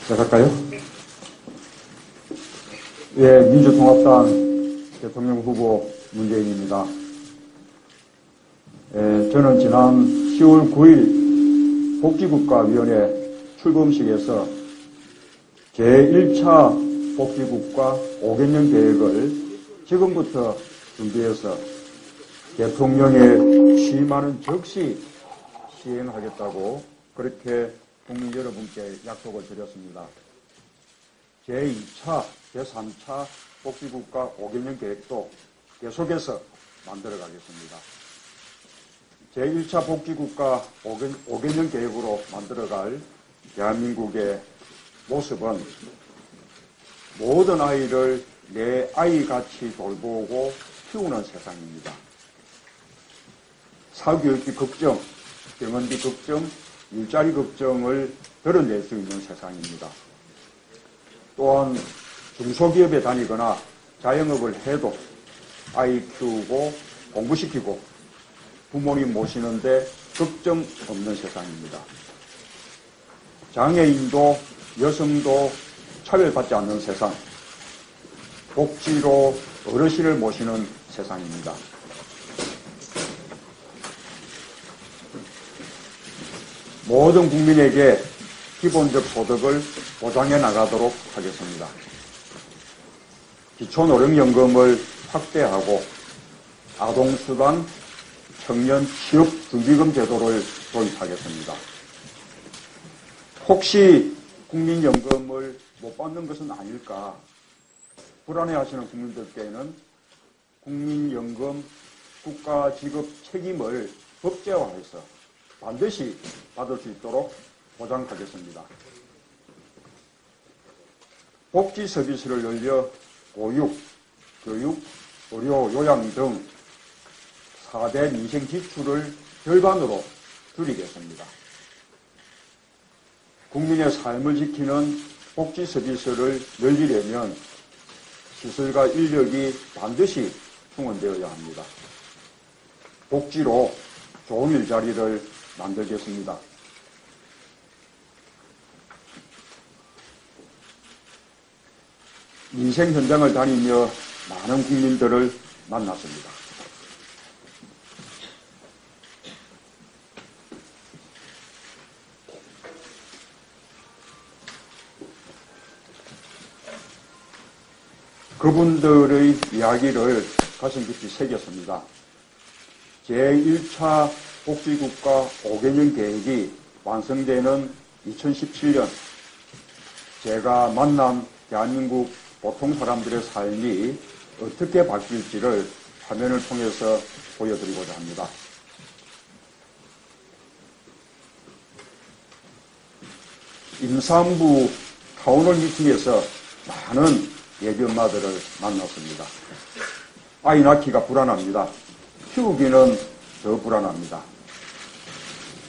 시작할까요? 예, 민주통합당 대통령 후보 문재인입니다. 저는 지난 10월 9일 복지국가위원회 출범식에서 제1차 복지국가 5개년 계획을 지금부터 준비해서 대통령의 취임하는 즉시 시행하겠다고 그렇게 국민 여러분께 약속을 드렸습니다. 제2차, 제3차 복지국가 5개년 계획도 계속해서 만들어 가겠습니다. 제1차 복지국가 5개년 계획으로 만들어갈 대한민국의 모습은 모든 아이를 내 아이같이 돌보고 키우는 세상입니다. 사교육비 걱정, 병원비 걱정, 일자리 걱정을 덜어낼 수 있는 세상입니다. 또한 중소기업에 다니거나 자영업을 해도 아이 키우고 공부시키고 부모님 모시는데 걱정 없는 세상입니다. 장애인도 여성도 차별받지 않는 세상, 복지로 어르신을 모시는 세상입니다. 모든 국민에게 기본적 소득을 보장해 나가도록 하겠습니다. 기초노령연금을 확대하고 아동수당, 청년 취업준비금 제도를 도입하겠습니다. 혹시 국민연금을 못 받는 것은 아닐까 불안해하시는 국민들께는 국민연금 국가지급 책임을 법제화해서 반드시 받을 수 있도록 보장하겠습니다. 복지 서비스를 늘려 보육, 교육, 의료, 요양 등 4대 민생 지출을 절반으로 줄이겠습니다. 국민의 삶을 지키는 복지 서비스를 늘리려면 시설과 인력이 반드시 충원되어야 합니다. 복지로 좋은 일자리를 만들겠습니다. 민생 현장을 다니며 많은 국민들을 만났습니다. 그분들의 이야기를 가슴 깊이 새겼습니다. 제1차 복지국가 5개년 계획이 완성되는 2017년 제가 만난 대한민국 보통 사람들의 삶이 어떻게 바뀔지를 화면을 통해서 보여드리고자 합니다. 임산부 타운홀 미팅에서 많은 예비 엄마들을 만났습니다. 아이 낳기가 불안합니다. 키우기는 더 불안합니다.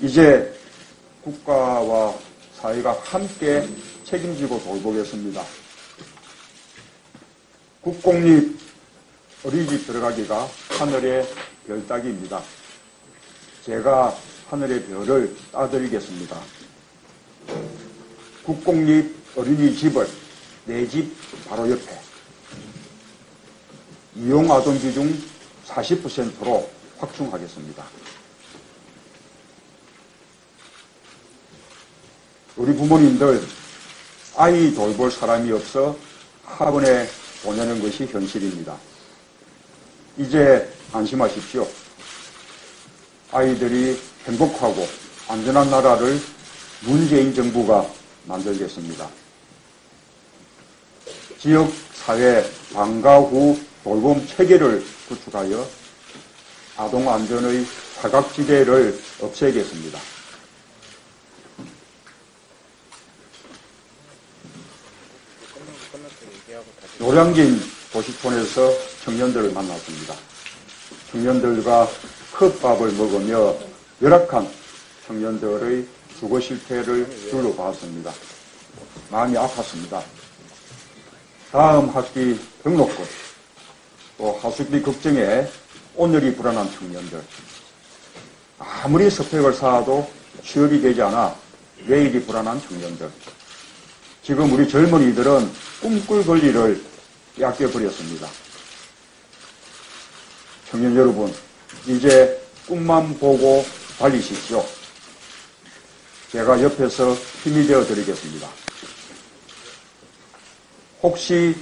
이제 국가와 사회가 함께 책임지고 돌보겠습니다. 국공립 어린이집 들어가기가 하늘의 별 따기입니다. 제가 하늘의 별을 따드리겠습니다. 국공립 어린이집을 내 집 바로 옆에 이용 아동 비중 40%로 확충하겠습니다. 우리 부모님들 아이 돌볼 사람이 없어 학원에 보내는 것이 현실입니다. 이제 안심하십시오. 아이들이 행복하고 안전한 나라를 문재인 정부가 만들겠습니다. 지역사회 방과 후 돌봄 체계를 구축하여 아동 안전의 사각지대를 없애겠습니다. 노량진 도시촌에서 청년들을 만났습니다. 청년들과 컵밥을 먹으며 열악한 청년들의 주거 실태를 둘러봤습니다. 마음이 아팠습니다. 다음 학기 등록금, 또 하숙비 걱정에 오늘이 불안한 청년들, 아무리 스펙을 쌓아도 취업이 되지 않아 내일이 불안한 청년들, 지금 우리 젊은이들은 꿈꿀 권리를 빼앗겨버렸습니다. 청년 여러분, 이제 꿈만 보고 달리십시오. 제가 옆에서 힘이 되어 드리겠습니다. 혹시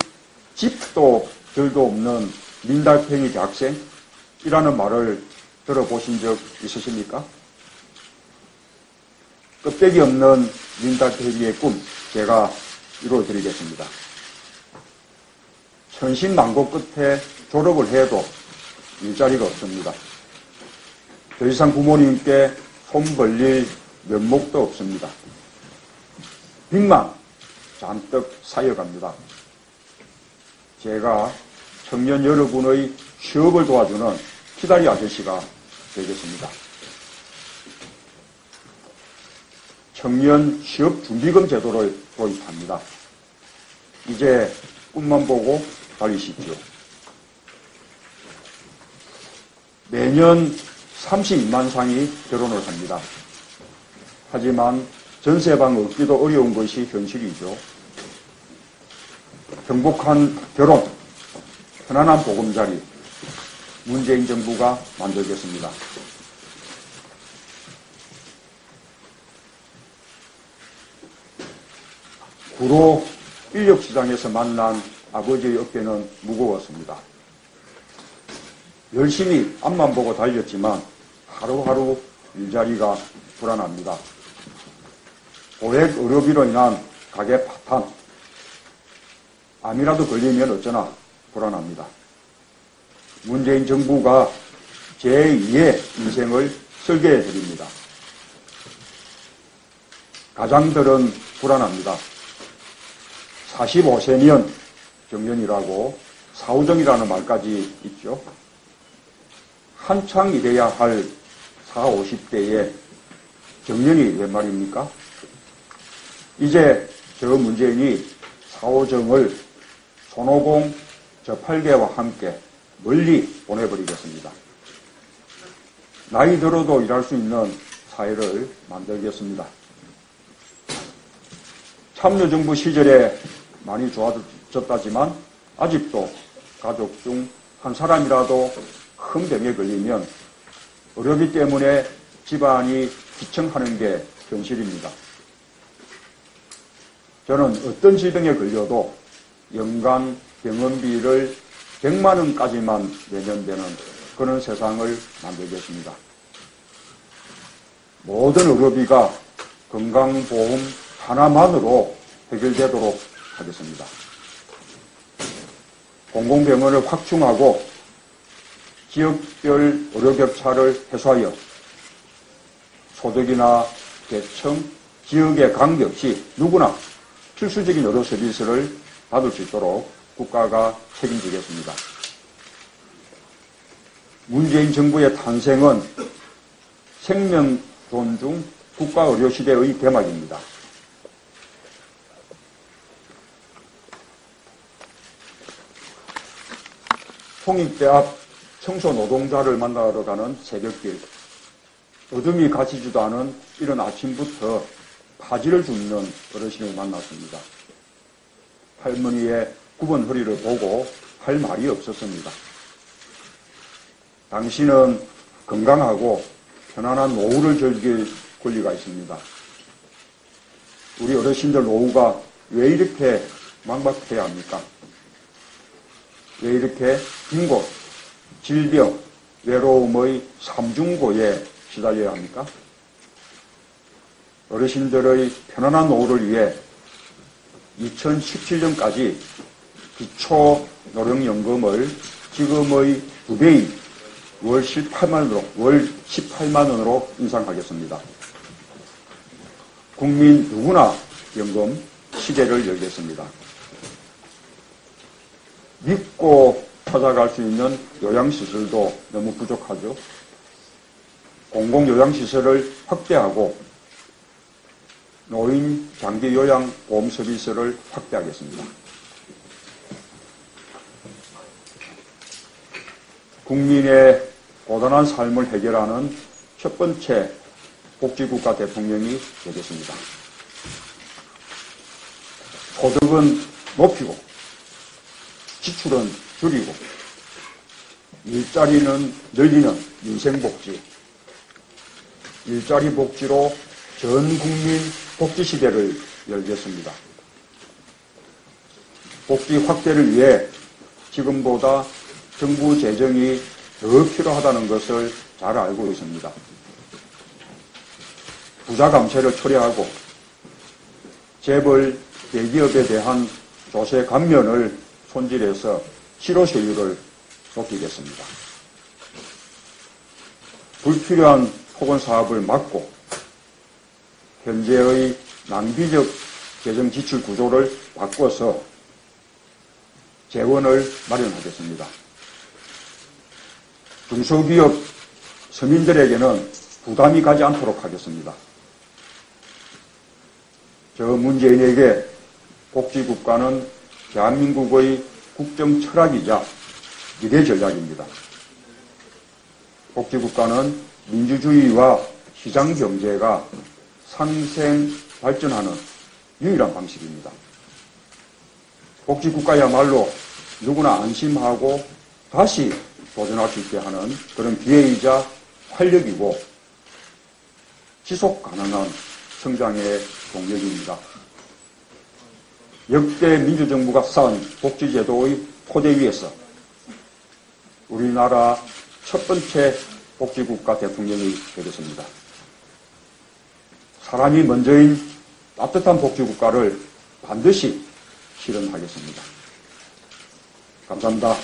집도 들도 없는 민달팽이 대학생이라는 말을 들어보신 적 있으십니까? 껍데기 없는 민달팽이의 꿈, 제가 이루어드리겠습니다. 천신만고 끝에 졸업을 해도 일자리가 없습니다. 더 이상 부모님께 손 벌릴 면목도 없습니다. 빚만 잔뜩 쌓여갑니다. 제가 청년 여러분의 취업을 도와주는 기다리 아저씨가 되겠습니다. 청년 취업준비금 제도를 도입합니다. 이제 꿈만 보고 달리십시오. 매년 32만 상이 결혼을 합니다. 하지만 전세방 얻기도 어려운 것이 현실이죠. 행복한 결혼, 편안한 보금자리, 문재인 정부가 만들겠습니다. 구로 인력시장에서 만난 아버지의 어깨는 무거웠습니다. 열심히 앞만 보고 달렸지만 하루하루 일자리가 불안합니다. 고액 의료비로 인한 가계 파탄, 암이라도 걸리면 어쩌나 불안합니다. 문재인 정부가 제2의 인생을 설계해 드립니다. 가장들은 불안합니다. 45세면 정년이라고 사후정이라는 말까지 있죠. 한창 일해야 할 40, 50대에 정년이 웬 말입니까? 이제 저 문재인이 사후정을 손오공 저팔계와 함께 멀리 보내버리겠습니다. 나이 들어도 일할 수 있는 사회를 만들겠습니다. 참여정부 시절에 많이 좋아졌다지만 아직도 가족 중 한 사람이라도 큰 병에 걸리면 의료비 때문에 집안이 기청하는 게 현실입니다. 저는 어떤 질병에 걸려도 연간 병원비를 100만 원까지만 내면 되는 그런 세상을 만들겠습니다. 모든 의료비가 건강보험 하나만으로 해결되도록 하겠습니다. 공공병원을 확충하고 지역별 의료격차를 해소하여 소득이나 계층, 지역에 관계없이 누구나 필수적인 의료 서비스를 받을 수 있도록 국가가 책임지겠습니다. 문재인 정부의 탄생은 생명 존중 국가의료시대의 개막입니다. 홍익대 앞 청소 노동자를 만나러 가는 새벽길, 어둠이 가시지도 않은 이른 아침부터 바지를 줍는 어르신을 만났습니다. 할머니의 굽은 허리를 보고 할 말이 없었습니다. 당신은 건강하고 편안한 노후를 즐길 권리가 있습니다. 우리 어르신들 노후가 왜 이렇게 막막해야 합니까? 왜 이렇게 빈 곳, 질병, 외로움의 삼중고에 시달려야 합니까? 어르신들의 편안한 노후를 위해 2017년까지 기초노령연금을 지금의 2배인 월 18만 원으로 인상하겠습니다. 국민 누구나 연금 시대를 열겠습니다. 믿고 찾아갈 수 있는 요양시설도 너무 부족하죠. 공공요양시설을 확대하고 노인 장기 요양 보험 서비스를 확대하겠습니다. 국민의 고단한 삶을 해결하는 첫 번째 복지국가 대통령이 되겠습니다. 소득은 높이고 지출은 줄이고 일자리는 늘리는 민생복지, 일자리 복지로 전 국민 복지 시대를 열겠습니다. 복지 확대를 위해 지금보다 정부 재정이 더 필요하다는 것을 잘 알고 있습니다. 부자 감세를 철회하고 재벌 대기업에 대한 조세 감면을 손질해서 실효세율을 높이겠습니다. 불필요한 토건 사업을 막고 현재의 낭비적 재정 지출 구조를 바꿔서 재원을 마련하겠습니다. 중소기업 서민들에게는 부담이 가지 않도록 하겠습니다. 저 문재인에게 복지국가는 대한민국의 국정 철학이자 미래 전략입니다. 복지국가는 민주주의와 시장경제가 상생 발전하는 유일한 방식입니다. 복지국가야말로 누구나 안심하고 다시 도전할 수 있게 하는 그런 기회이자 활력이고 지속 가능한 성장의 동력입니다. 역대 민주정부가 쌓은 복지제도의 토대 위에서 우리나라 첫 번째 복지국가 대통령이 되겠습니다. 사람이 먼저인 따뜻한 복지국가를 반드시 실현하겠습니다. 감사합니다.